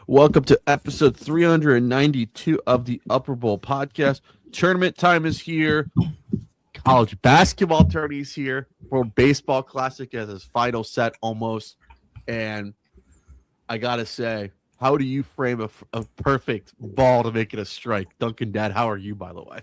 Welcome to episode 392 of the Upper Bowl podcast. Tournament time is here. College basketball tourney is here. World Baseball Classic has its final set almost. And I got to say, how do you frame a perfect ball to make it a strike? Duncan, Dad, how are you, by the way?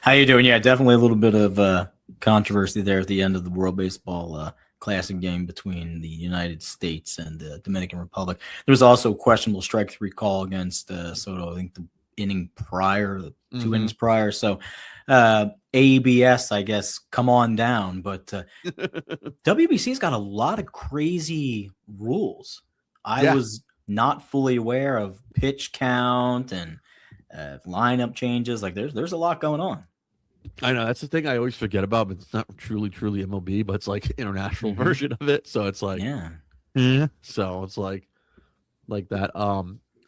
How you doing? Yeah, definitely a little bit of controversy there at the end of the World Baseball Classic game between the United States and the Dominican Republic. There was also a questionable strike three call against Soto, I think the inning prior, the two innings prior. So ABS, I guess, come on down. But WBC's got a lot of crazy rules. I was not fully aware of pitch count and lineup changes. Like there's a lot going on. I know that's the thing I always forget about, but it's not truly MLB, but it's like international version of it. So it's like, yeah. So it's like that.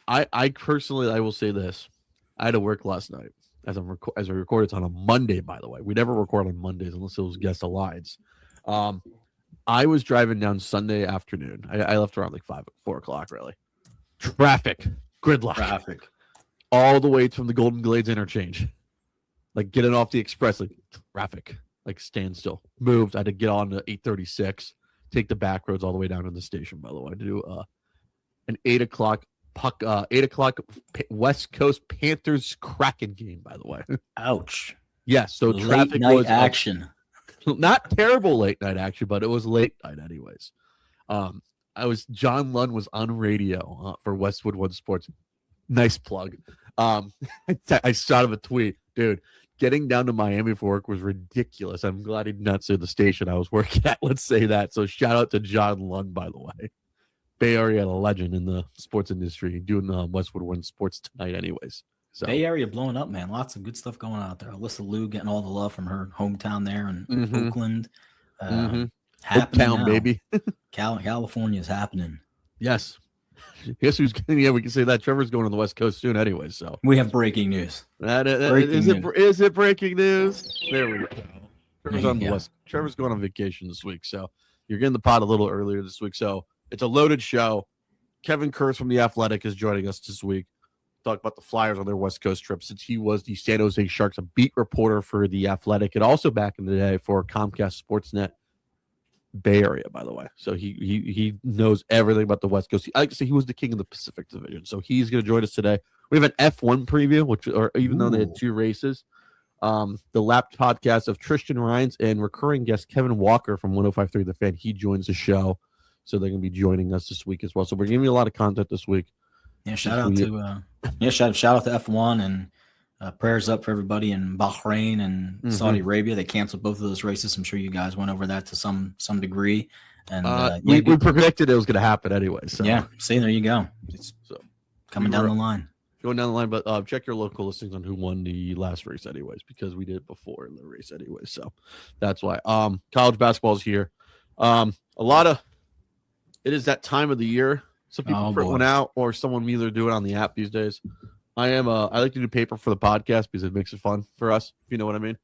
I personally, I will say this. I had to work last night as I recorded. It's on a Monday, by the way. We never record on Mondays unless it was guest aligns. I was driving down Sunday afternoon. I left around like 4 o'clock, really. Gridlock. All the way from the Golden Glades interchange. Like getting off the express, like traffic, like standstill. Moved. I had to get on to 836, take the back roads all the way down to the station, by the way, to do an 8 o'clock West Coast Panthers Kraken game, by the way. Ouch. Yes, so late traffic night was action. Not terrible late night action, but it was late night anyways. John Lund was on radio for Westwood One Sports. Nice plug. I shot him a tweet, dude. Getting down to Miami for work was ridiculous. I'm glad he did not say the station I was working at. Let's say that. So shout out to John Lund, by the way. Bay Area legend in the sports industry, doing Westwood One Sports tonight anyways. So Bay Area blowing up, man. Lots of good stuff going on out there. Alyssa Liu getting all the love from her hometown there in Oakland. Hometown, baby. California is happening. Yes. Guess who's going? Yeah, we can say that Trevor's going to the West Coast soon, anyway. So we have breaking news. Is it breaking news? There we go. Trevor's on the West. Trevor's going on vacation this week, so you're getting the pod a little earlier this week. So it's a loaded show. Kevin Kurtz from The Athletic is joining us this week. Talk about the Flyers on their West Coast trip, since he was the San Jose Sharks, a beat reporter for The Athletic, and also back in the day for Comcast Sportsnet Bay Area, by the way. So he knows everything about the West Coast. I like to say he was the king of the Pacific Division. So he's going to join us today. We have an F1 preview, even though they had two races, the Lapped podcast of Tristan Rines and recurring guest Kevin Walker from 105.3 The Fan. He joins the show, so they're going to be joining us this week as well. So we're giving you a lot of content this week. Yeah, shout out to F1 and prayers up for everybody in Bahrain and Saudi Arabia. They canceled both of those races. I'm sure you guys went over that to some degree. And we predicted it was going to happen anyway. So yeah, see, there you go. It's coming down the line. Going down the line, but check your local listings on who won the last race anyways, because we did it before the race anyway. So that's why. College basketball is here. It is that time of the year. Some people print one out, or someone either do it on the app these days. I like to do paper for the podcast because it makes it fun for us, if you know what I mean.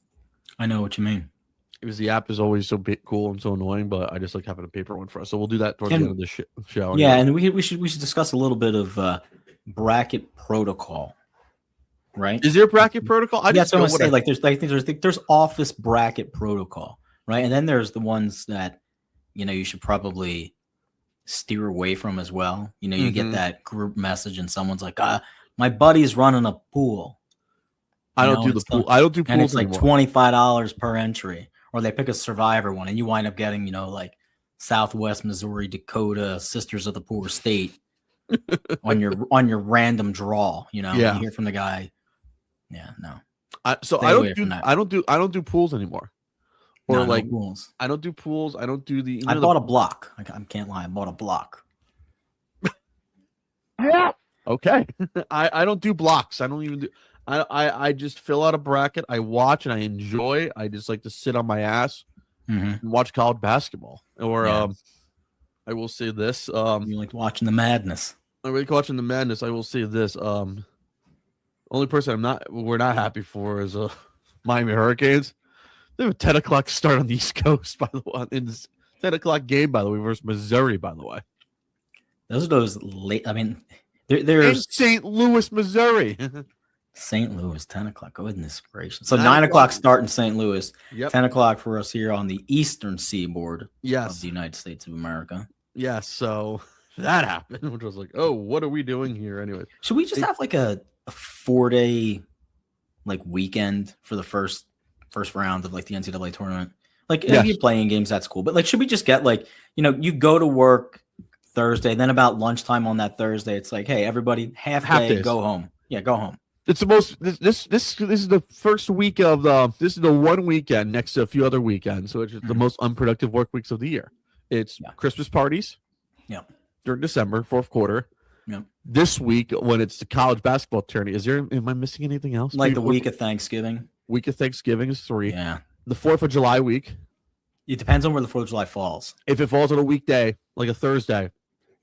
I know what you mean. Because the app is always so cool and so annoying, but I just like having a paper one for us. So we'll do that towards the end of the show. Yeah, and we should discuss a little bit of bracket protocol, right? Is there a bracket protocol? That's what I want to say. There's office bracket protocol, right? And then there's the ones that you should probably steer away from as well. You get that group message and someone's like, my buddy's running a pool. I don't do pools. And it's like $25 per entry. Or they pick a Survivor one and you wind up getting, like Southwest Missouri, Dakota, Sisters of the Poor State on your random draw. You hear from the guy. Yeah, no. I don't do pools anymore. Or no pools. I don't do pools. I don't do the. I bought a block. I can't lie. I bought a block. Yeah. Okay. I don't do blocks. I don't even do. I just fill out a bracket. I watch and I enjoy. I just like to sit on my ass and watch college basketball. Or I will say this. You like watching the madness. I like watching the madness. I will say this. Only person we're not happy for is Miami Hurricanes. They have a 10 o'clock start on the East Coast, by the way. In this 10 o'clock game, by the way, versus Missouri, by the way. those late. I mean, In there's St. Louis, Missouri. St. Louis, 10 o'clock. Goodness gracious. So 9 9 o'clock o'clock. start in St. Louis, Yep. 10 o'clock for us here on the eastern seaboard of Yes. the United States of America. Yes. So that happened, which was like, oh, what are we doing here anyway? Should we just have like a 4-day like weekend for the first round of like the NCAA tournament? Like if you're playing games, that's cool. But like, should we just get like, you go to work Thursday, then about lunchtime on that Thursday, it's like, hey, everybody, half day, go home. Yeah, go home. It's the most. This is the first week of the. This is the one weekend next to a few other weekends, so it's the most unproductive work weeks of the year. It's Christmas parties. Yeah. During December, fourth quarter. Yeah. This week when it's the college basketball tourney, am I missing anything else? Like the week of Thanksgiving. Week of Thanksgiving is 3. Yeah. The 4th of July week. It depends on where the 4th of July falls. If it falls on a weekday, like a Thursday.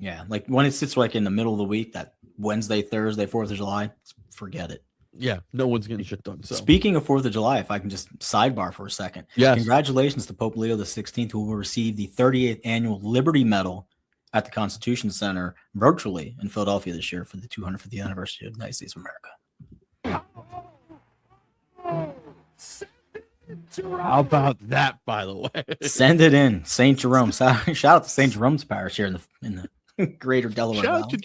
Yeah, like when it sits like in the middle of the week, that Wednesday, Thursday, 4th of July, forget it. Yeah, no one's getting shit done. So. Speaking of 4th of July, if I can just sidebar for a second. Yes. Congratulations to Pope Leo XVI, who will receive the 38th Annual Liberty Medal at the Constitution Center virtually in Philadelphia this year for the 250th anniversary of the United States of America. How about that, by the way? Send it in, St. Jerome. Shout out to St. Jerome's parish here in the greater Delaware Shout Valley. out to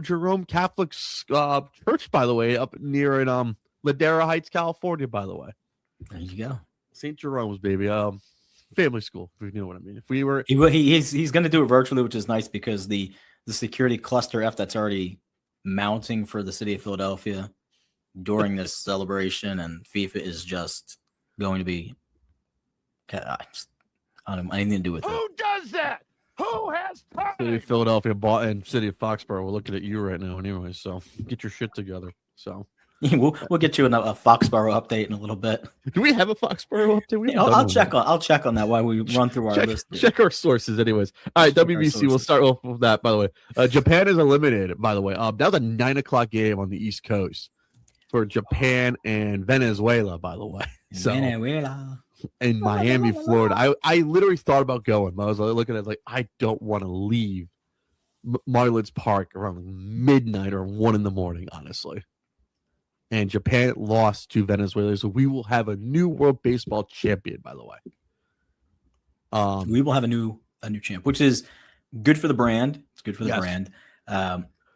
Jerome Catholic Church, by the way, up near in Ladera Heights, California. By the way, there you go, St. Jerome's, baby. Family school, if you know what I mean. If we were, he's going to do it virtually, which is nice because the security cluster F that's already mounting for the city of Philadelphia during this celebration, and FIFA is just going to be. I don't know anything to do with it. Who does that? Who has time? City of Philadelphia and City of Foxborough. We're looking at you right now, anyway. So get your shit together. So we'll get you a Foxborough update in a little bit. Do we have a Foxborough update? I'll check on that while we run through our list. Check our sources, anyways. All right, WBC. We'll start off with that. By the way, Japan is eliminated. By the way, that was a 9 o'clock game on the East Coast for Japan and Venezuela. By the way, so Venezuela. In Miami, Florida. I literally thought about going. I was looking at it like I don't want to leave Marlins Park around midnight or 1 a.m, honestly. And Japan lost to Venezuela, so we will have a new World Baseball champion. By the way, we will have a new champ, which is good for the brand. It's good for the brand.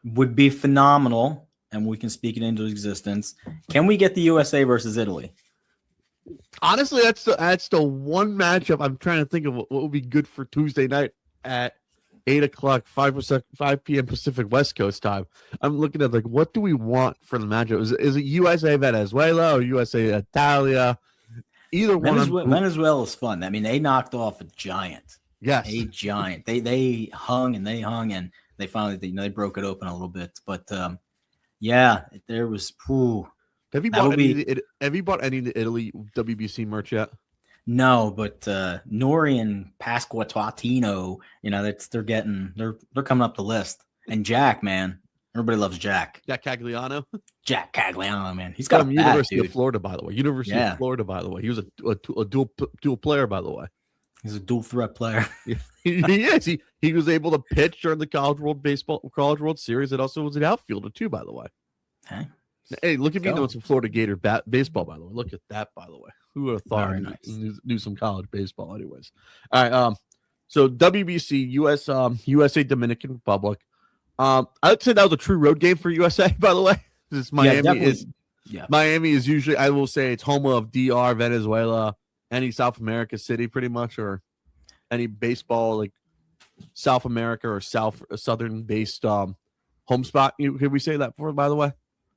Would be phenomenal, and we can speak it into existence. Can we get the USA versus Italy? Honestly, that's the one matchup I'm trying to think of what would be good for Tuesday night at 8 o'clock, 5 p.m. Pacific West Coast time. I'm looking at like, what do we want for the matchup? Is it USA Venezuela or USA Italia? Either one. Venezuela is fun. I mean, they knocked off a giant. Yes, a giant. They hung and they finally they broke it open a little bit. But yeah, there was. Have you bought any of the Italy WBC merch yet? No, but Nori and Pasquatino, they're coming up the list. And Jack, man, everybody loves Jack. Jack Cagliano. Jack Cagliano, man, he's got a University of Florida, by the way. University of Florida, by the way. He was a dual player, by the way. He's a dual threat player. He is. He was able to pitch during the College World Series, and also was an outfielder too, by the way. Hey, look at me doing some Florida Gator baseball, by the way. Look at that, by the way. Who would have thought I knew some college baseball, anyways? All right. So WBC, USA Dominican Republic. I'd say that was a true road game for USA, by the way. Miami is usually, I will say, it's home of DR, Venezuela, any South America city, pretty much, or any baseball like South America or southern based home spot. Can we say that for, by the way?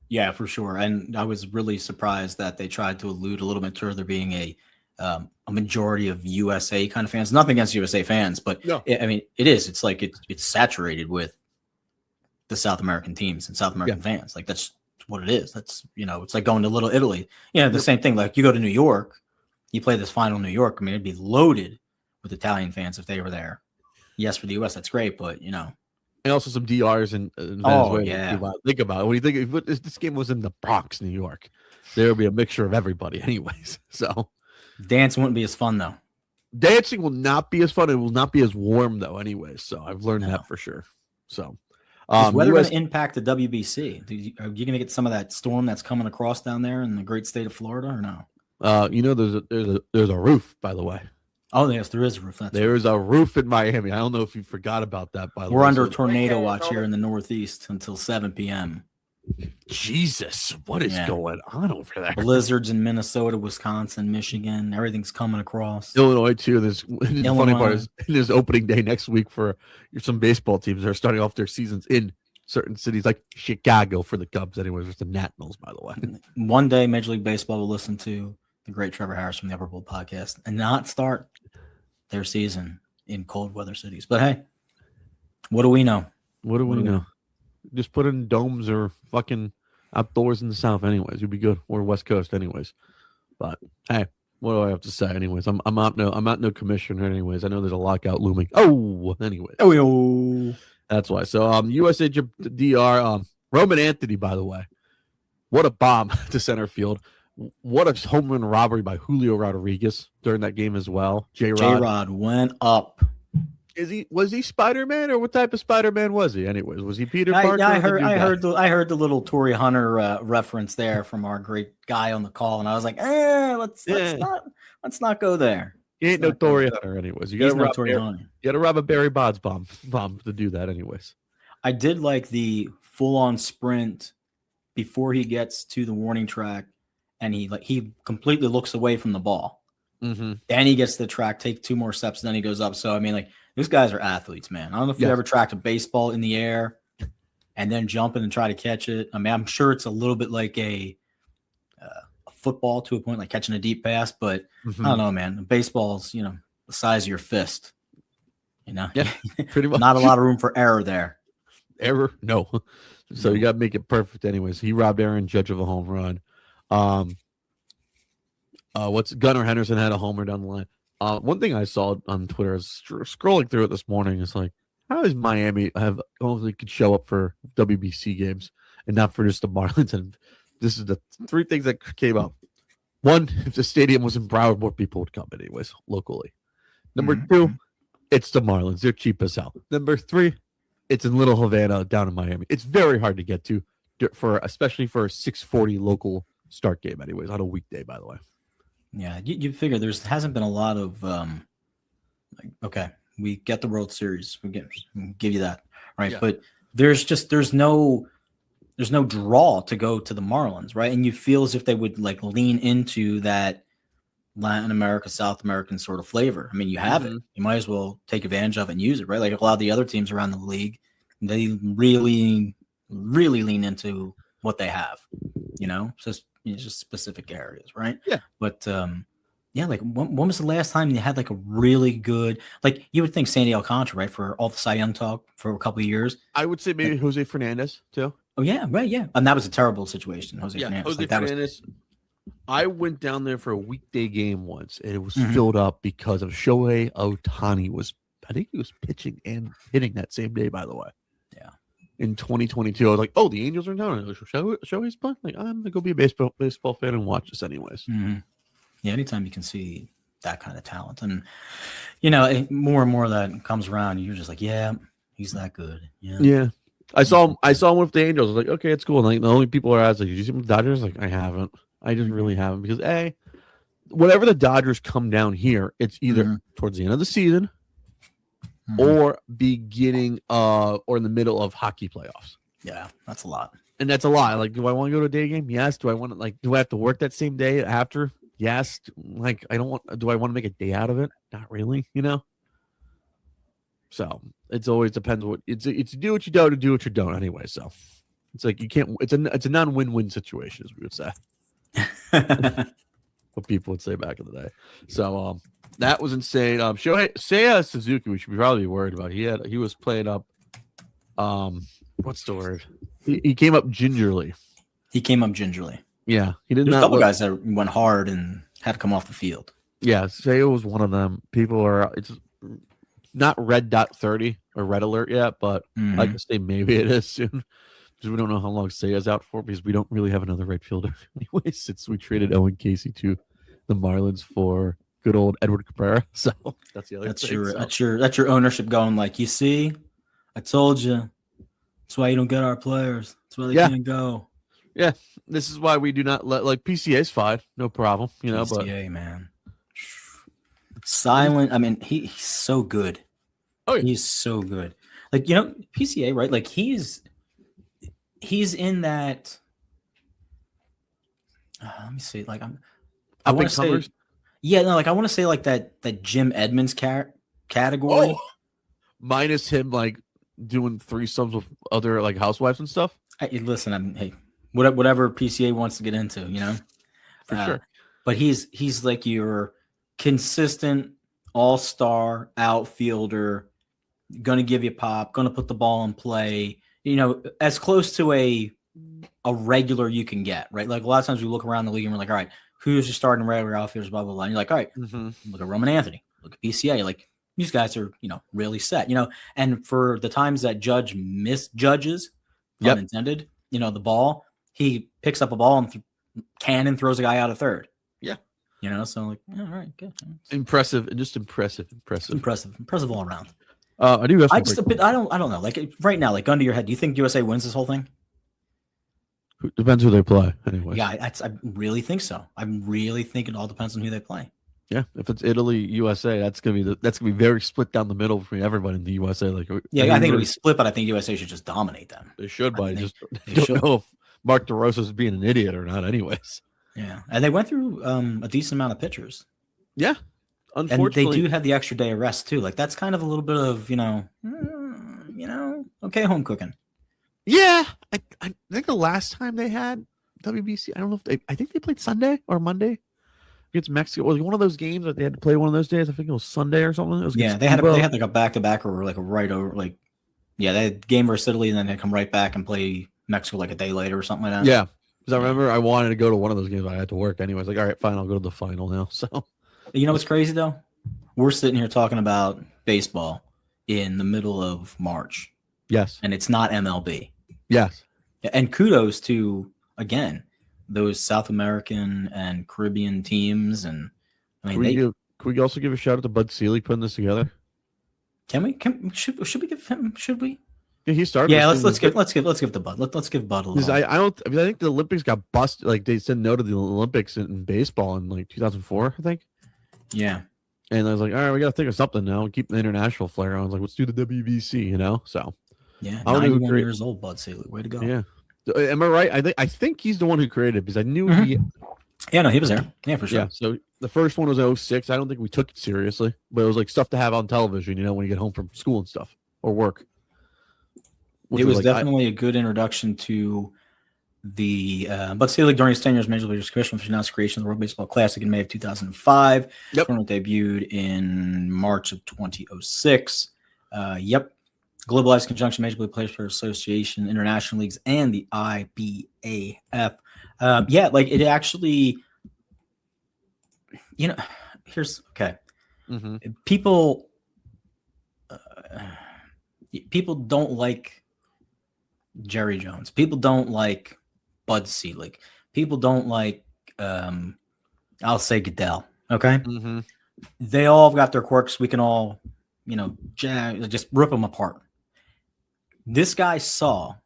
Yeah, for sure. And I was really surprised that they tried to allude a little bit to there being a majority of USA kind of fans. Nothing against USA fans, but no. It is. It's like it's saturated with the South American teams and South American fans. Like that's what it is. That's it's like going to Little Italy. The same thing. Like you go to New York, you play this final in New York. I mean, it'd be loaded with Italian fans if they were there. Yes, for the US, that's great, but And also some DRs in Venezuela. Think about it. When you think if this game was in the Bronx, New York, there would be a mixture of everybody anyways. So dancing wouldn't be as fun, though. Dancing will not be as fun. It will not be as warm, though, anyways. So I've learned that for sure. So, Is weather going US, to impact the WBC? Are you going to get some of that storm that's coming across down there in the great state of Florida, or no? there's a roof, by the way. Oh, yes, there is a roof. There's a roof in Miami. I don't know if you forgot about that, by the way. We're under tornado watch here in the Northeast until 7 p.m. Jesus, what is going on over there? Blizzards in Minnesota, Wisconsin, Michigan, everything's coming across. Illinois too. The funny part is there's opening day next week for some baseball teams that are starting off their seasons in certain cities like Chicago for the Cubs. Anyways, it's the Nationals, by the way. One day, Major League Baseball will listen to the great Trevor Harris from the Upper Bowl podcast and not start their season in cold weather cities. But hey, what do we know? What do we know? Just put in domes or fucking outdoors in the South anyways. You'd be good. Or West Coast anyways. But hey, what do I have to say anyways? I'm not no commissioner anyways. I know there's a lockout looming. Anyways. That's why. So USA DR, Roman Anthony, by the way. What a bomb to center field. What a home run robbery by Julio Rodriguez during that game as well. J-Rod went up. Was he Spider-Man, or what type of Spider-Man was he? Anyways, was he Peter Parker? I heard the little Tory Hunter reference there from our great guy on the call, and I was like, let's not go there. He ain't no Tory Hunter, anyways. You gotta rob a Barry Bonds bomb to do that, anyways. I did like the full-on sprint before he gets to the warning track, and he completely looks away from the ball. Mm-hmm. Then he gets to the track, take 2 more steps, and then he goes up. So I mean, like, these guys are athletes, man. I don't know if you ever tracked a baseball in the air and then jumping and try to catch it. I mean, I'm sure it's a little bit like a football to a point, like catching a deep pass, but I don't know, man. Baseball's, the size of your fist. Yeah, pretty much. Not a lot of room for error there. Error? No. So you got to make it perfect anyways. He robbed Aaron Judge of a home run. Gunnar Henderson had a homer down the line. One thing I saw on Twitter is scrolling through it this morning. It's like, how is Miami only could show up for WBC games and not for just the Marlins? And this is the 3 things that came up. 1, if the stadium was in Broward, more people would come anyways locally. Number 2, it's the Marlins. They're cheap as hell. Number 3, it's in Little Havana down in Miami. It's very hard to get to especially for a 6:40 local start game anyways on a weekday, by the way. Yeah, you figure hasn't been a lot of okay, we get the World Series, we give you that, right? Yeah. But there's no draw to go to the Marlins, right? And you feel as if they would like lean into that Latin America, South American sort of flavor. I mean, you have it. You might as well take advantage of it and use it, right? Like a lot of the other teams around the league, they really, really lean into what they have, just specific areas, right? Yeah. But like when was the last time you had like a really good, like you would think Sandy Alcantara, right, for all the Cy Young talk for a couple of years? I would say maybe Jose Fernandez too. Oh yeah, right, yeah. And that was a terrible situation, Jose Fernandez. Fernandez. I went down there for a weekday game once, and it was filled up because of Shohei Ohtani I think he was pitching and hitting that same day, by the way. Yeah. In 2022, I was like, "Oh, the Angels are in town. Shohei's playing. Like, I'm gonna go be a baseball fan and watch this anyways." Mm-hmm. Yeah, anytime you can see that kind of talent, and more and more of that comes around, you're just like, "Yeah, he's that good." Yeah. I saw him with the Angels. I was like, "Okay, it's cool." And like the only people are like, "Did you see him with the Dodgers?" Like, I haven't. I just really haven't because whenever the Dodgers come down here, it's either towards the end of the season. Or beginning or in the middle of hockey playoffs. Yeah, that's a lot. And that's a lot. Like, do I want to go to a day game? Yes. Do I want to do I have to work that same day after? Yes. Like, do I want to make a day out of it? Not really, So it's always depends what it's do what you don't and do what you don't anyway. So it's like you can't it's a non-win-win situation, as we would say. What people would say back in the day. So that was insane. Seiya Suzuki, we should probably be worried about. He was playing up. What's the word? He came up gingerly. Yeah, he did. There's a couple guys that went hard and had to come off the field. Yeah, Seiya was one of them. It's not red dot 30 or red alert yet, but I can say maybe it is soon. Because we don't know how long Seiya's out for, because we don't really have another right fielder anyway, since we traded Owen Casey to the Marlins for good old Edward Cabrera. So that's the other thing. That's your ownership going like, you see, I told you That's why you don't get our players. That's why they Yeah. can't go. Yeah, this is why we do not let like PCA's fine, no problem, PCA, man. Silent. I mean, he's so good. Oh, yeah. He's so good. Like, PCA, right? Like he's in that. Let me see. Like I want to say, yeah, no, like I want to say like that Jim Edmonds category. Oh, minus him like doing threesomes with other like housewives and stuff. Listen, hey, whatever PCA wants to get into, For sure. But he's like your consistent all-star outfielder, gonna give you pop, gonna put the ball in play, as close to a regular you can get, right? Like a lot of times we look around the league and we're like, all right, who's your starting regular outfielders, blah blah blah. And you're like, all right, look at Roman Anthony, look at PCA, like these guys are really set, and for the times that Judge misjudges, pun intended, the ball, he picks up a ball and cannon throws a guy out of third. Yeah. So like, all right, good. Impressive all around. I do have I don't know. Like right now, like gun to your head, do you think USA wins this whole thing? Depends who they play, anyway. Yeah, I really think so. I really think it all depends on who they play. Yeah, if it's Italy, USA, that's gonna be very split down the middle between everybody in the USA. Like, I think it'll be split, but I think USA should just dominate them. They should, but I just don't know if Mark DeRosa is being an idiot or not. Anyways, yeah, and they went through a decent amount of pitchers. Yeah, unfortunately, and they do have the extra day of rest too. Like that's kind of a little bit of okay, home cooking. Yeah, I think the last time they had WBC, I don't know if I think they played Sunday or Monday against Mexico. Was one of those games that they had to play one of those days? I think it was Sunday or something. They had like a back-to-back or like a right over, like they had game versus Italy and then they come right back and play Mexico like a day later or something like that. Yeah, because I remember I wanted to go to one of those games, but I had to work anyway. I was like, all right, fine, I'll go to the final now. So, what's crazy though? We're sitting here talking about baseball in the middle of March. Yes, and it's not MLB. Yes. And kudos to, again, those South American and Caribbean teams. And I mean, can we also give a shout out to Bud Selig putting this together? Can we? Should we give him? Should we? Yeah, he started. Yeah, let's give the Bud. Let's give Bud a little. I think the Olympics got busted. Like they said no to the Olympics in baseball in like 2004, I think. Yeah. And I was like, all right, we got to think of something now. Keep the international flair on. I was like, let's do the WBC, So. Yeah, 91 years old, Bud Selig. Way to go. Yeah. Am I right? I think he's the one who created it because I knew he. Yeah, no, he was there. Yeah, for sure. Yeah. So the first one was 06. I don't think we took it seriously, but it was like stuff to have on television, when you get home from school and stuff or work. It was definitely a good introduction to the Bud Selig during his 10 years Major League Commission, which announced creation of the World Baseball Classic in May of 2005. Yep. Tournament debuted in March of 2006. Globalized conjunction Major League Players Association, International Leagues, and the IBAF. Like it actually, here's okay. People don't like Jerry Jones. People don't like Bud Selig. People don't like, I'll say Goodell. Okay. They all got their quirks. We can all, just rip them apart. This guy saw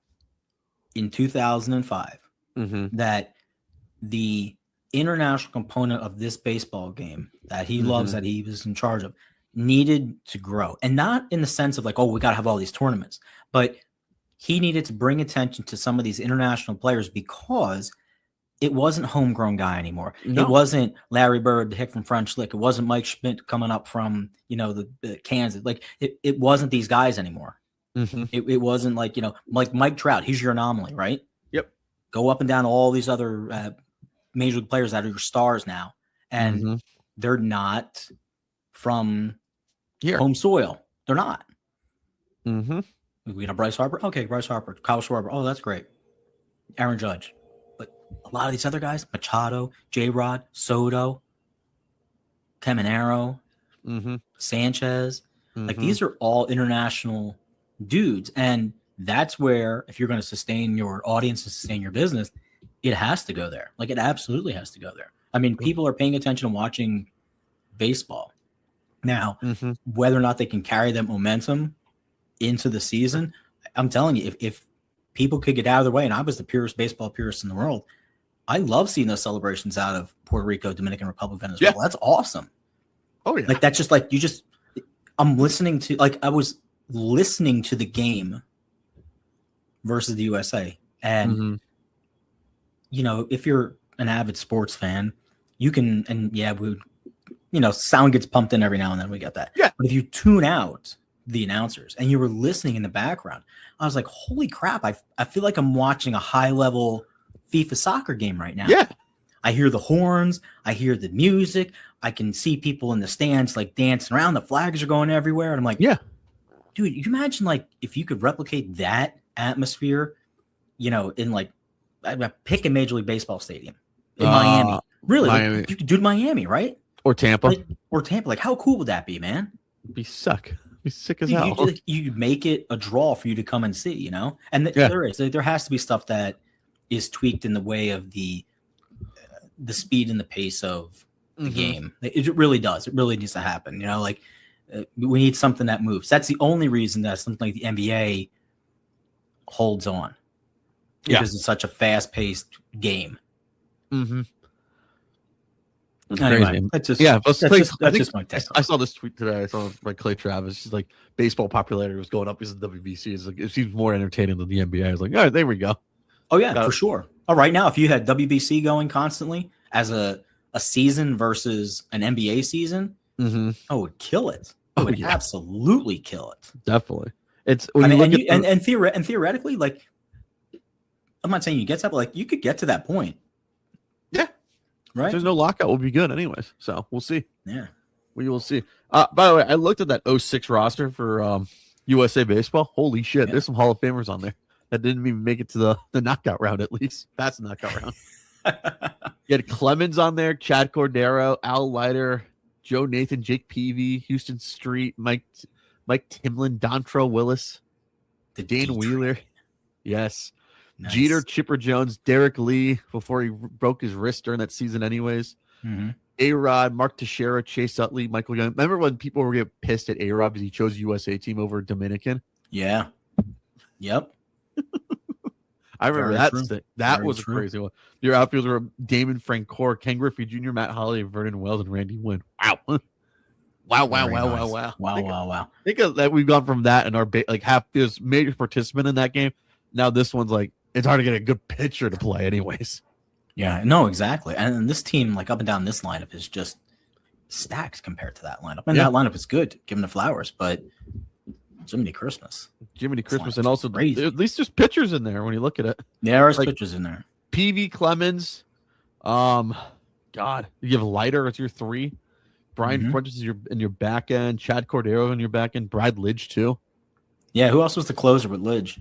in 2005 that the international component of this baseball game that he loves, that he was in charge of, needed to grow. And not in the sense of like, oh, we got to have all these tournaments, but he needed to bring attention to some of these international players because it wasn't homegrown guy anymore. No. It wasn't Larry Bird, the hick from French Lick. It wasn't Mike Schmidt coming up from, the Kansas. Like it wasn't these guys anymore. It wasn't like, like Mike Trout. He's your anomaly, right? Yep. Go up and down all these other major league players that are your stars now. And they're not from home soil. They're not. We got Bryce Harper. Okay, Bryce Harper. Kyle Schwarber. Oh, that's great. Aaron Judge. But a lot of these other guys, Machado, J-Rod, Soto, Caminero, Sanchez, like these are all international dudes. And that's where, if you're going to sustain your audience and sustain your business, it has to go there. Like it absolutely has to go there. I mean, people are paying attention and watching baseball. Now, whether or not they can carry that momentum into the season, I'm telling you, if people could get out of their way, and I was the purest baseball purist in the world. I love seeing those celebrations out of Puerto Rico, Dominican Republic, Venezuela. That's awesome. Oh yeah. Like that's just like I'm listening to I was listening to the game versus the USA. And if you're an avid sports fan, you can sound gets pumped in every now and then. We get that. Yeah. But if you tune out the announcers and you were listening in the background, I was like, holy crap, I feel like I'm watching a high level FIFA soccer game right now. Yeah. I hear the horns, I hear the music, I can see people in the stands like dancing around, the flags are going everywhere. And I'm like, yeah, dude, you imagine like if you could replicate that atmosphere, in like pick a Major League Baseball stadium in Miami. Really? Miami. Like, you could do Miami, right? Or Tampa. Like how cool would that be, man? It'd be sick as hell. You make it a draw for you to come and see, And there has to be stuff that is tweaked in the way of the speed and the pace of the game. It really does. It really needs to happen. We need something that moves. That's the only reason that something like the NBA holds on. Because it's such a fast-paced game. Mm-hmm. Anyway, that's just my take. I saw this tweet today. I saw by Clay Travis. She's like, baseball popularity was going up because of the WBC. It's like it seems more entertaining than the NBA. I was like, all right, there we go. Oh yeah, for sure. All right, now if you had WBC going constantly as a season versus an NBA season, it would kill it. It would absolutely kill it. Definitely. It's when you look and theoretically, like I'm not saying you get to that, but like you could get to that point. Yeah. Right. If there's no lockout, we'll be good anyways. So we'll see. Yeah. We will see. By the way, I looked at that 06 roster for USA Baseball. Holy shit, there's some Hall of Famers on there that didn't even make it to the knockout round, at least. That's the knockout round. You had Clemens on there, Chad Cordero, Al Leiter, Joe Nathan, Jake Peavy, Houston Street, Mike Timlin, Dontrell Willis, Dan Wheeler. Yes. Nice. Jeter, Chipper Jones, Derek Lee before he broke his wrist during that season anyways. A-Rod, Mark Teixeira, Chase Utley, Michael Young. Remember when people were getting pissed at A-Rod because he chose USA team over Dominican? Yeah. Yep. I remember that was a crazy one. Your outfielders were Damon Francoeur, Ken Griffey Jr., Matt Holliday, Vernon Wells, and Randy Wynn. Wow. Wow. Think of that. We've gone from that and our half this major participant in that game. Now this one's like, it's hard to get a good pitcher to play anyways. Yeah, no, exactly. And this team, like up and down this lineup, is just stacked compared to that lineup. And that lineup is good, given the flowers, but Jiminy Christmas. And also at least there's pitchers in there when you look at it. Yeah, there's pitchers in there. PV Clemens. God. You have Leiter as your 3. Brian French is in your back end. Chad Cordero in your back end. Brad Lidge too. Yeah, who else was the closer with Lidge?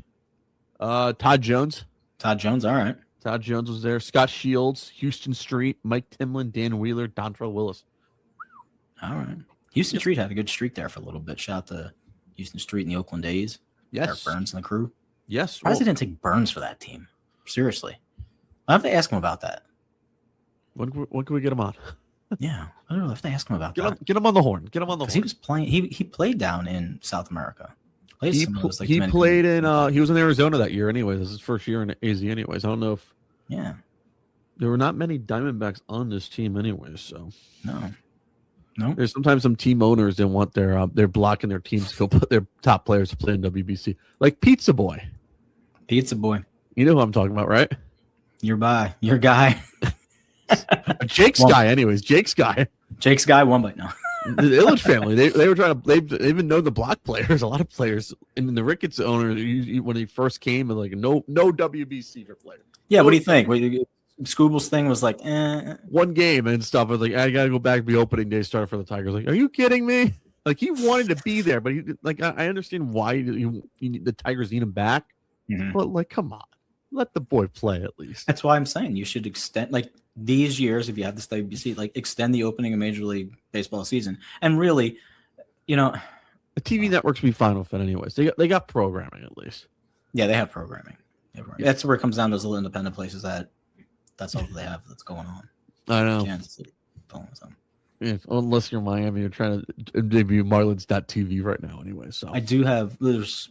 Todd Jones. All right. Todd Jones was there. Scott Shields, Houston Street, Mike Timlin, Dan Wheeler, Dontrell Willis. All right. Houston Street had a good streak there for a little bit. Shout out to Houston Street and the Oakland A's. Yes. Eric Burns and the crew. Yes. Why didn't take Burns for that team? Seriously. I have to ask him about that. When can we get him on? Yeah. I don't know. I have to ask him about that. Get him on the horn. Get him on the horn. He was playing. He played down in South America. He played in he was in Arizona that year anyways. This is his first year in AZ anyways. I don't know if there were not many Diamondbacks on this team anyways, so no. There's sometimes some team owners that want they're blocking their teams to go put their top players to play in WBC. Like Pizza Boy. You know who I'm talking about, right? Your guy. Jake's guy anyways. Jake's guy won by now. The Illich family, they were trying to. They've even known the block players. A lot of players, and the Ricketts owner when he first came, and like no WBC for players. Yeah, what do you think? Scooble's thing was like one game and stuff. I was like, I gotta go back and be opening day start for the Tigers. Like, are you kidding me? Like he wanted to be there, but I understand why the Tigers need him back. But like, come on, let the boy play at least. That's why I'm saying you should extend these years, if you have this WBC, extend the opening of Major League Baseball season. And really, the TV networks be fine with it anyways. They got programming at least. Yeah, they have programming. That's where it comes down to those little independent places that's all they have that's going on. I know. Yeah, unless you're Miami, you're trying to debut Marlins.tv right now anyway. So I do have there's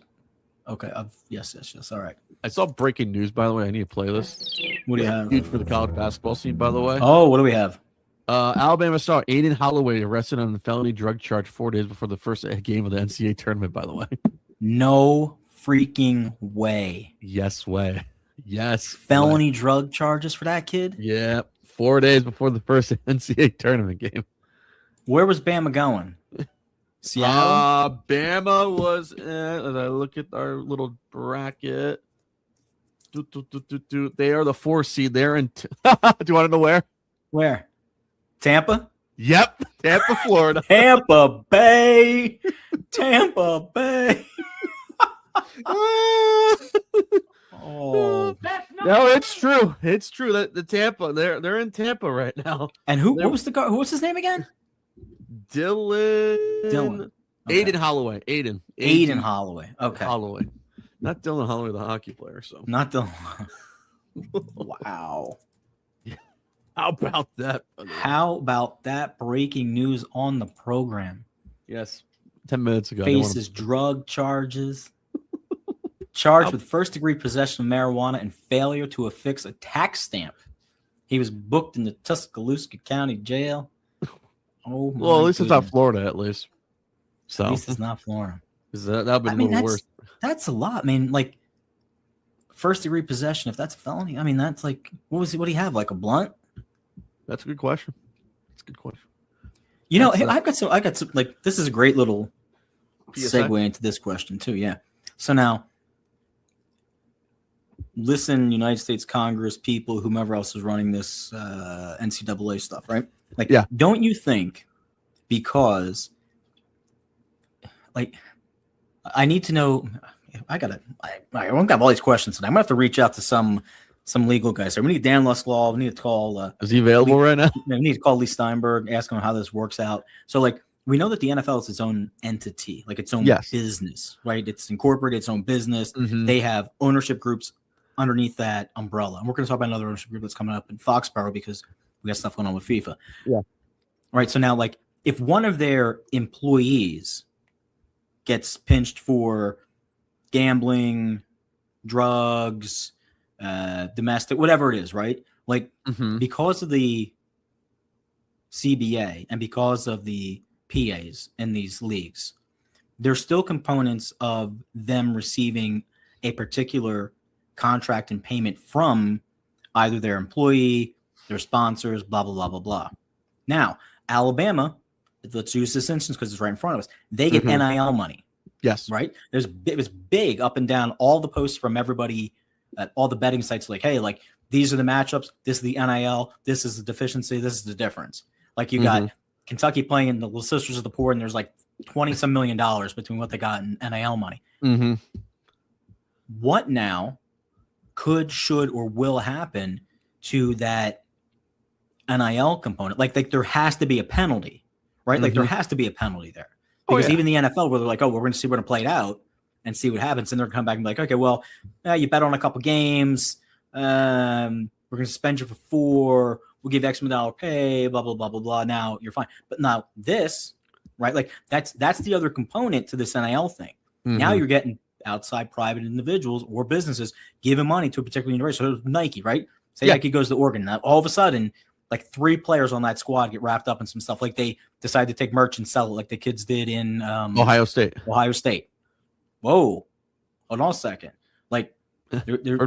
Okay. Yes. All right. I saw breaking news, by the way. I need to play this. What do you have? Huge for the college basketball scene, by the way. Oh, what do we have? Alabama star Aiden Holloway arrested on a felony drug charge 4 days before the first game of the NCAA tournament, by the way. No freaking way. Yes way. Yes. Felony drug charges for that kid? Yeah. 4 days before the first NCAA tournament game. Where was Bama going? Seattle? Bama was, as I look at our little bracket, they are the 4 seed. They're in, do you want to know where? Where? Tampa? Yep. Tampa, Florida. Tampa Bay. Tampa Bay. Oh. No, it's true. It's true that the Tampa, they're in Tampa right now. And what was the guy? What's his name again? Dylan. Okay. Aiden Holloway. Aiden Holloway. Okay. Holloway. Not Dylan Holloway, the hockey player. So Not Dylan. Wow. how about that? How about that breaking news on the program? Yes. 10 minutes ago. Faces drug charges. Charged with first-degree possession of marijuana and failure to affix a tax stamp. He was booked in the Tuscaloosa County Jail. Oh, my well, at least it's not goodness. Florida, at least. So At least it's not Florida. that'd be a little worse. That's a lot. I mean, like, first-degree possession, if that's a felony, I mean, that's like, what do you have, like a blunt? That's a good question. That's a good question. You know, I got some, like, this is a great little PSI? segue into this question, too, yeah. So now, listen, United States Congress, people, whomever else is running this NCAA stuff, right? Like, Yeah. Don't you think because, like, I need to know, I won't have all these questions today. I'm going to have to reach out to some legal guys. So we need Dan Luslaw. We need to call. Is he available right now? We need to call Lee Steinberg, ask him how this works out. So, like, we know that the NFL is its own entity, like its own business, right? It's incorporated, its own business. Mm-hmm. They have ownership groups underneath that umbrella. And we're going to talk about another ownership group that's coming up in Foxborough because we got stuff going on with FIFA. Yeah. All right. So now, like, if one of their employees gets pinched for gambling, drugs, domestic, whatever it is, right? Like, because of the CBA and because of the PAs in these leagues, there's still components of them receiving a particular contract and payment from either their employee, their sponsors, blah, blah, blah, blah, blah. Now, Alabama, let's use this instance because it's right in front of us. They get NIL money. Yes. Right? It was big up and down all the posts from everybody at all the betting sites, like, hey, like, these are the matchups. This is the NIL. This is the deficiency. This is the difference. Like, you got Kentucky playing in the Little Sisters of the Poor, and there's like $20-some million between what they got in NIL money. What now could, should, or will happen to that NIL component? Like there has to be a penalty, right? Like, there has to be a penalty there. Because even the NFL, where they're like, oh, we're going to see, we're going to play it out and see what happens. And they're going to come back and be like, okay, well, you bet on a couple games. We're going to suspend you for 4. We'll give X amount pay, blah, blah, blah, blah, blah. Now you're fine. But now this, right? Like, that's the other component to this NIL thing. Now you're getting outside private individuals or businesses giving money to a particular university. So Nike, right? Say Nike goes to Oregon. Now all of a sudden, like, 3 players on that squad get wrapped up in some stuff. Like, they decide to take merch and sell it, like the kids did in Ohio State. Whoa, hold on a second. Like, they're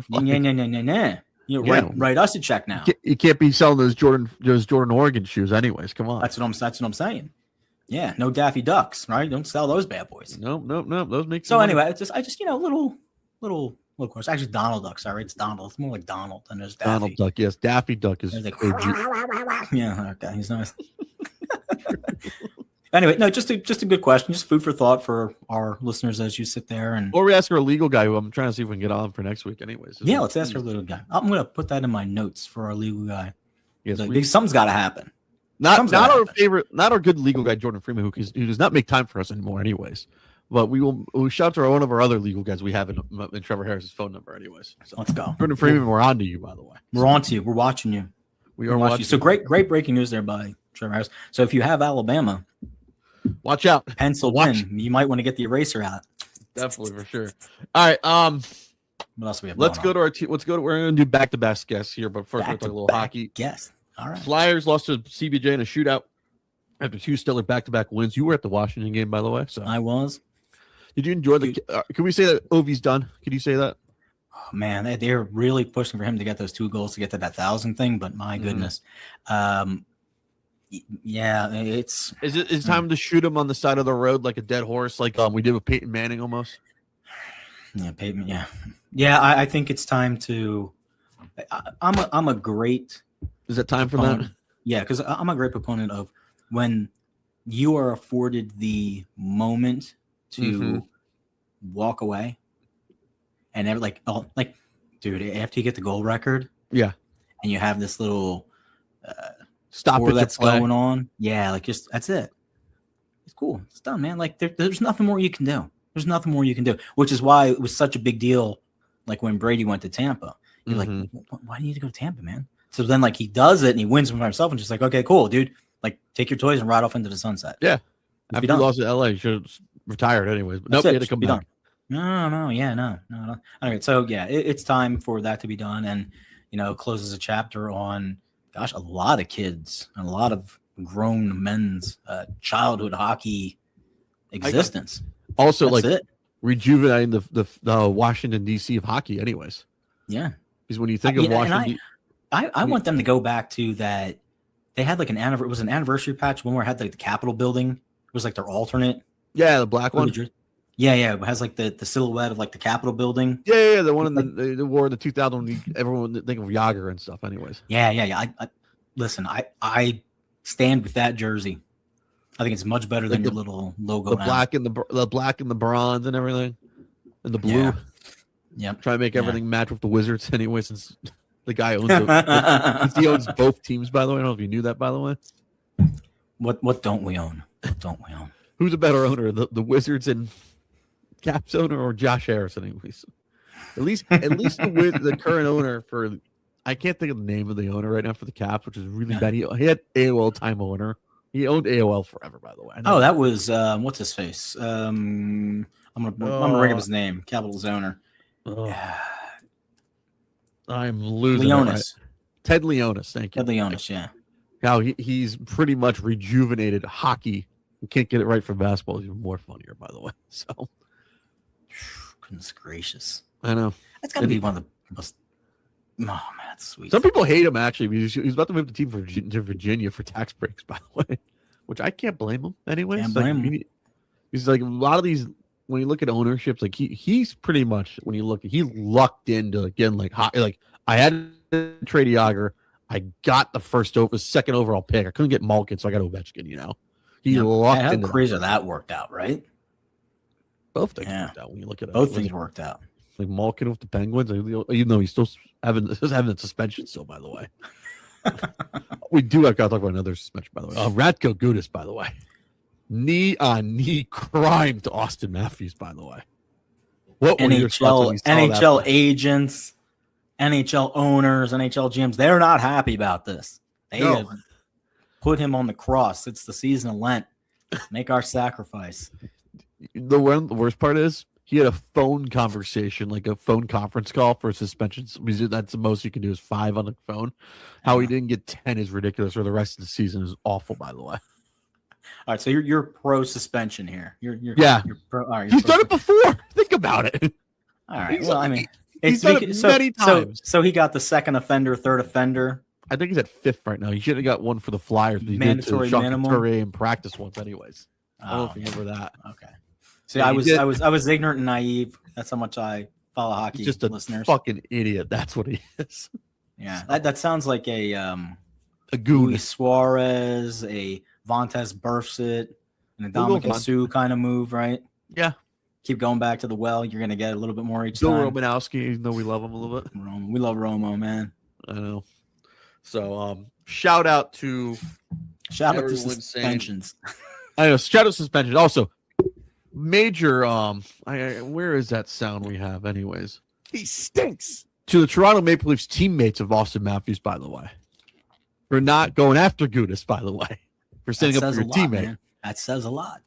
write us a check now. You can't be selling those Jordan Oregon shoes, anyways. Come on. That's what I'm saying. Yeah, no Daffy Ducks, right? Don't sell those bad boys. Nope. Those make so anyway. I just little course. Actually, Donald Duck. Sorry, it's Donald. It's more like Donald than there's Daffy. Donald Duck. Yes, Daffy Duck is. Like, yeah, okay, he's nice. Anyway, no, just a good question, just food for thought for our listeners as you sit there and. Or we ask our legal guy, who I'm trying to see if we can get on for next week, anyways. Yeah, let's ask our legal guy. I'm gonna put that in my notes for our legal guy. Yes, because something's got to happen. Not our favorite, not our good legal guy Jordan Freeman, who does not make time for us anymore, anyways. But we'll shout to one of our other legal guys we have in Trevor Harris's phone number, anyways. So let's go. Jordan Freeman, we're on to you, by the way. We're on to you. We're watching you. We are watching you. So great breaking news there by Trevor Harris. So if you have Alabama, watch out, pencil in. You might want to get the eraser out. Definitely for sure. All right. What else we have? Let's go to our team. Let's go to. We're going to do back-to-back guests here, but first we're going to talk a little hockey. Yes. All right. Flyers lost to CBJ in a shootout after 2 stellar back-to-back wins. You were at the Washington game, by the way. So I was. Did you enjoy the? Can we say that Ovi's done? Can you say that? Oh, man, they're really pushing for him to get those 2 goals to get to that 1,000 thing. But my goodness, yeah, it's time to shoot him on the side of the road like a dead horse, like we did with Peyton Manning almost. Yeah, Peyton. Yeah. I think it's time to. I'm a great. Is it time for proponent. that? Yeah, because I'm a great proponent of when you are afforded the moment to walk away, and dude, after you get the goal record, yeah, and you have this little stop it that's going on, yeah, like just that's it. It's cool. It's done, man. Like there's nothing more you can do. There's nothing more you can do, which is why it was such a big deal. Like when Brady went to Tampa, you're like, why do you need to go to Tampa, man? So then, like, he does it and he wins by himself, and just like, okay, cool, dude. Like, take your toys and ride off into the sunset. Yeah. After he lost to LA, he should have retired anyways. But nope, he had to come back. No. Anyway, so yeah, it's time for that to be done, and closes a chapter on, gosh, a lot of kids and a lot of grown men's childhood hockey existence. Also, that's like it. Rejuvenating the Washington D.C. of hockey, anyways. Yeah, because when you think of Washington. I want them to go back to that. They had like it was an anniversary patch, one where it had like the Capitol building. It was like their alternate. Yeah, the black one. Yeah. It has like the silhouette of like the Capitol building. Yeah. The one in the war in the 2000 everyone would think of Yager and stuff. Anyways. Yeah. Listen, I stand with that jersey. I think it's much better than your little logo. The black and the black and the bronze and everything, and the blue. Yeah. Try to make everything match with the Wizards anyway, since. The guy owns he owns both teams, by the way. I don't know if you knew that, by the way. What don't we own? What don't we own? Who's a better owner, the Wizards and Caps owner, or Josh Harrison? Anyways, at least the current owner for I can't think of the name of the owner right now for the Caps, which is really bad. He had AOL Time Owner. He owned AOL forever, by the way. Oh, that was what's his face? I'm gonna bring up his name. Capitals owner. I'm losing. Leonis. Ted Leonis, thank you. Ted Leonis, yeah. Now he's pretty much rejuvenated hockey. You can't get it right for basketball. It's even more funnier, by the way. So, goodness gracious. I know. That's got to be one of the most. Oh, man, that's sweet. Some people hate him, actually, because he's about to move the team to Virginia for tax breaks, by the way, which I can't blame him anyway. Can't blame him. He's like a lot of these. When you look at ownerships, like he's pretty much he lucked into again like I had to trade Yager, I got the second overall pick. I couldn't get Malkin, so I got Ovechkin. He lucked into how crazy that worked out, right? Both things worked out when you look at it. Both things worked out. Like Malkin with the Penguins, even though he's still having the suspension still. By the way, we do have got to talk about another suspension. By the way, Radko Gudas, by the way. Knee-on-knee crime to Austin Matthews, by the way. What were your thoughts when you saw NHL agents, NHL owners, NHL GMs, they're not happy about this. They have put him on the cross. It's the season of Lent. Make our sacrifice. The worst part is he had a phone conversation, like a phone conference call for suspensions. That's the most you can do is 5 on the phone. How he didn't get 10 is ridiculous, or the rest of the season is awful, by the way. All right, so you're pro suspension here. You're pro. All right, he's done it before. Think about it. All right. Well, I mean, he's done it many times. So he got the second offender, third offender. I think he's at 5th right now. He should have got one for the Flyers. But he mandatory did minimum in practice once, anyways. I don't know if you remember that. Okay. See, I was ignorant and naive. That's how much I follow hockey. He's just a listeners. Fucking idiot. That's what he is. Yeah, that sounds like a goon. Luis Suarez, a Vontaze Burfict, and a Dominican Sue kind of move, right? Yeah. Keep going back to the well. You're going to get a little bit more each Bill time. Romanowski, even though we love him a little bit. We love Romo, man. I know. So, shout out to suspensions. I know. Shout out to suspensions. Also, major. Where is that sound we have? Anyways, he stinks. To the Toronto Maple Leafs teammates of Austin Matthews, by the way, for not going after Gudas, by the way, for standing up for your teammate. Man. That says a lot.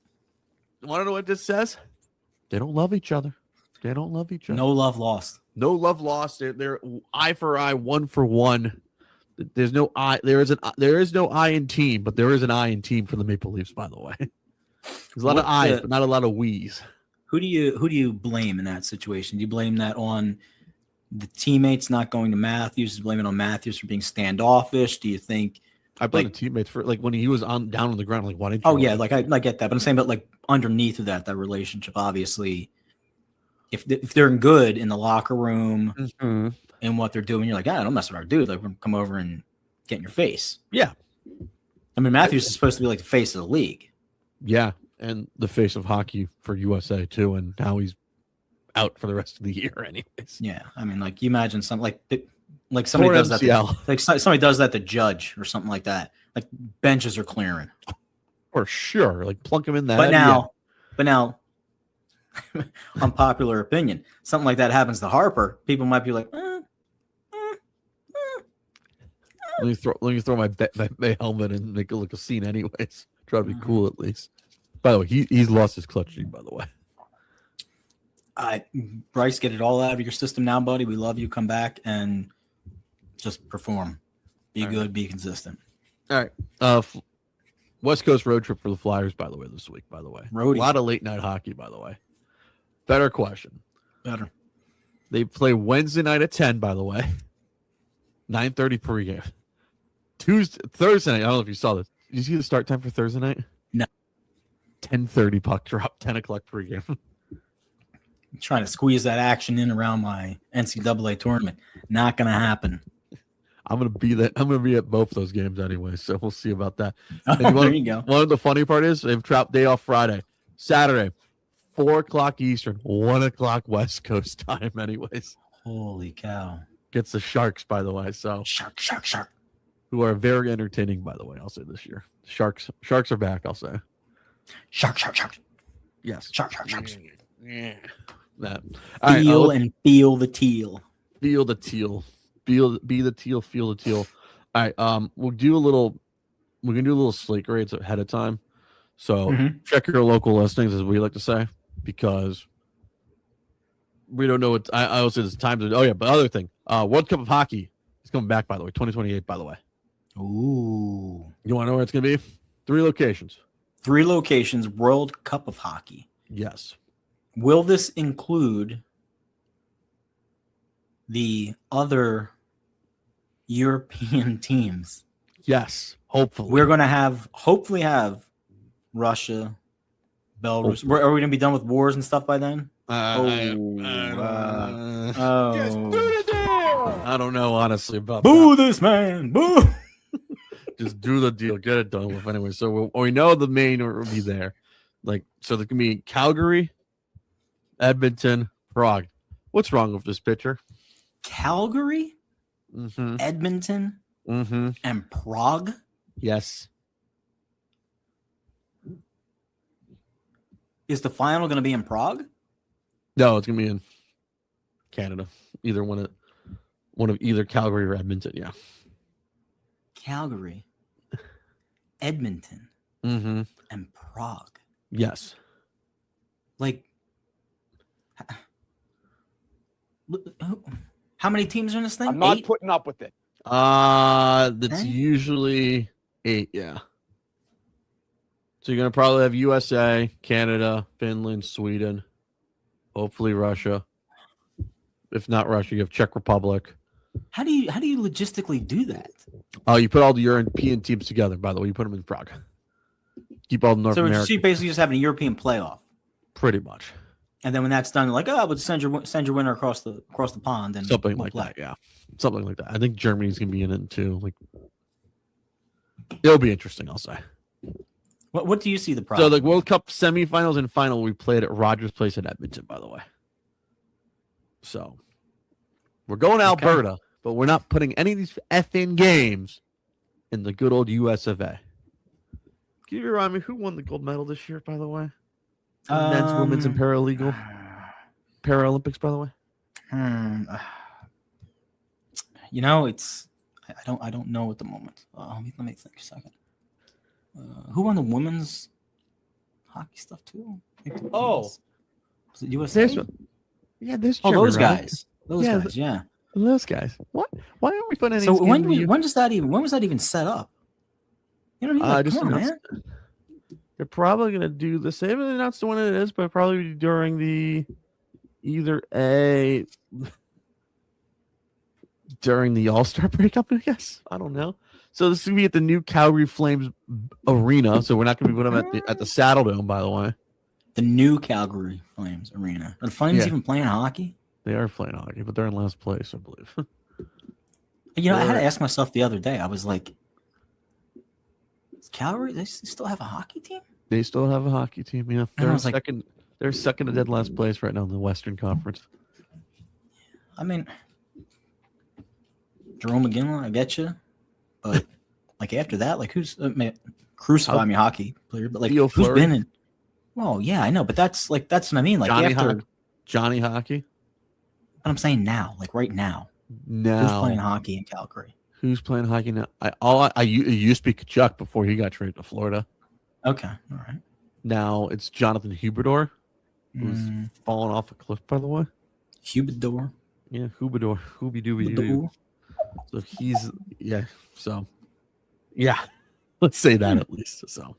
You want to know what this says? They don't love each other. They don't love each other. No love lost. No love lost. They're eye for eye, one for one. There's no I. There is no I in team, but there is an I in team for the Maple Leafs. By the way, there's a lot of I's, but not a lot of we's. Who do you blame in that situation? Do you blame that on the teammates not going to Matthews? Do you blame it on Matthews for being standoffish? Do you think I blame the teammates for when he was down on the ground, why didn't you? Oh yeah, I get that, but I'm saying, but underneath of that relationship, obviously, if they're good in the locker room and what they're doing, you're like, don't mess with our dude. Come over and get in your face. Yeah, I mean, Matthews is supposed to be the face of the league. Yeah, and the face of hockey for USA too, and now he's out for the rest of the year, anyways. Yeah, I mean, you imagine something like somebody does that, somebody does that to Judge or something like that. Benches are clearing. For sure, plunk him in that. But now, unpopular opinion, something like that happens to Harper, people might be like, Let me throw my helmet and make it look a scene, anyways. Try to be cool at least. By the way, he's lost his clutch gene. By the way, Bryce, get it all out of your system now, buddy. We love you. Come back and just perform. Be good. Be consistent. All right. West Coast road trip for the Flyers. By the way, this week. By the way, Roadie. A lot of late night hockey. By the way, better question. Better. They play Wednesday night at 10. By the way, 9:30 pregame. Thursday night. I don't know if you saw this. Did you see the start time for Thursday night? No. 10:30 puck drop. 10 o'clock pregame. I'm trying to squeeze that action in around my NCAA tournament. Not going to happen. I'm gonna be at both those games anyway, so we'll see about that. There you go. One of the funny part is they've dropped day off Friday, Saturday, 4:00 Eastern, 1:00 West Coast time. Anyways, holy cow! Gets the Sharks, by the way. So shark, who are very entertaining, by the way. I'll say this year, Sharks are back. I'll say shark. Yes, sharks. Yeah. That feel and feel the teal. Feel the teal. Be the teal, feel the teal. All right, we're gonna do a little slate grades ahead of time. So check your local listings, as we like to say, because we don't know what I always say this time to. Oh yeah, but other thing, World Cup of Hockey is coming back, by the way, 2028. By the way, ooh, you want to know where it's gonna be? 3 locations. 3 locations. World Cup of Hockey. Yes. Will this include the other European teams? Yes, hopefully. We're going to hopefully have Russia, Belarus. Are we going to be done with wars and stuff by then? Just do the deal. I don't know, honestly, about Boo this man. Boo. Just do the deal. Get it done with anyway. So we know the main will be there. So there can be Calgary, Edmonton, Prague. What's wrong with this picture? Calgary, Edmonton, and Prague. Yes. Is the final going to be in Prague? No, it's going to be in Canada. Either one of either Calgary or Edmonton. Yeah. Calgary, Edmonton, and Prague. Yes. How many teams are in this thing? I'm not 8? putting up with it. That's usually 8, yeah. So you're gonna probably have USA, Canada, Finland, Sweden, hopefully Russia. If not Russia, you have Czech Republic. How do you logistically do that? Oh, you put all the European teams together. By the way, you put them in Prague. Keep all the North America. So you basically just having a European playoff. Pretty much. And then when that's done, but send your winner across the pond and something like that. Yeah, something like that. I think Germany's gonna be in it too. It'll be interesting. I'll say. What do you see the problem? So the World Cup semifinals and final we played at Rogers Place in Edmonton. By the way. So we're going to Alberta, but we're not putting any of these effing games in the good old US of A. Can you remind me who won the gold medal this year? By the way. Men's, women's, and Paralympics, by the way. It's I don't know at the moment. Let me think a second. Who won the women's hockey stuff too? Was it USA? There's Oh, German those rivals. guys. Those Yeah, guys, yeah. Those guys. What? Why aren't we putting any? So when was that even set up? You know what I mean? Like, just come on, announced- man. They're probably gonna do the same. They announced when it is, but probably during during the All-Star breakup, I guess. I don't know. So this is gonna be at the new Calgary Flames arena. So we're not gonna be putting them at the Saddle Dome, by the way. The new Calgary Flames arena. Are the Flames even playing hockey? They are playing hockey, but they're in last place, I believe. You know, I had to ask myself the other day. I was like, Calgary, they still have a hockey team? They still have a hockey team. Yeah, And I they're was like- second. They're second to dead last place right now in the Western Conference. I mean, Jerome McGinley, I get you, but like after that, like who's crucify me, hockey player, but like Theo who's Fleury? been in? Well, yeah, I know, but that's what I mean. Like Johnny Hockey. But I'm saying now, like right now, Now who's playing hockey in Calgary? Who's playing hockey now? It used to be Kachuk before he got traded to Florida. Okay, all right. Now it's Jonathan Huberdeau, who's fallen off a cliff, by the way. Huberdeau. Yeah, Huberdeau. Hooby-dooby-doo. So So, yeah. Let's say that at least. So,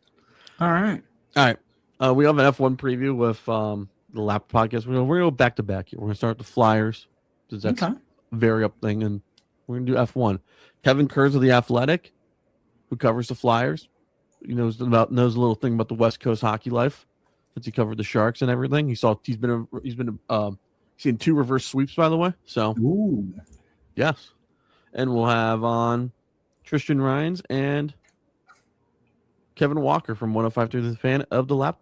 All right. We have an F1 preview with the Lap podcast. We're gonna go back to back here. We're gonna start with the Flyers because that's a very up thing, and we're gonna do F1. Kevin Kurz of the Athletic, who covers the Flyers, he knows a little thing about the West Coast hockey life since he covered the Sharks and everything. He's seen 2 reverse sweeps, by the way. So, yes, and we'll have on Tristan Rhines and Kevin Walker from 105.3 The Fan of the Lap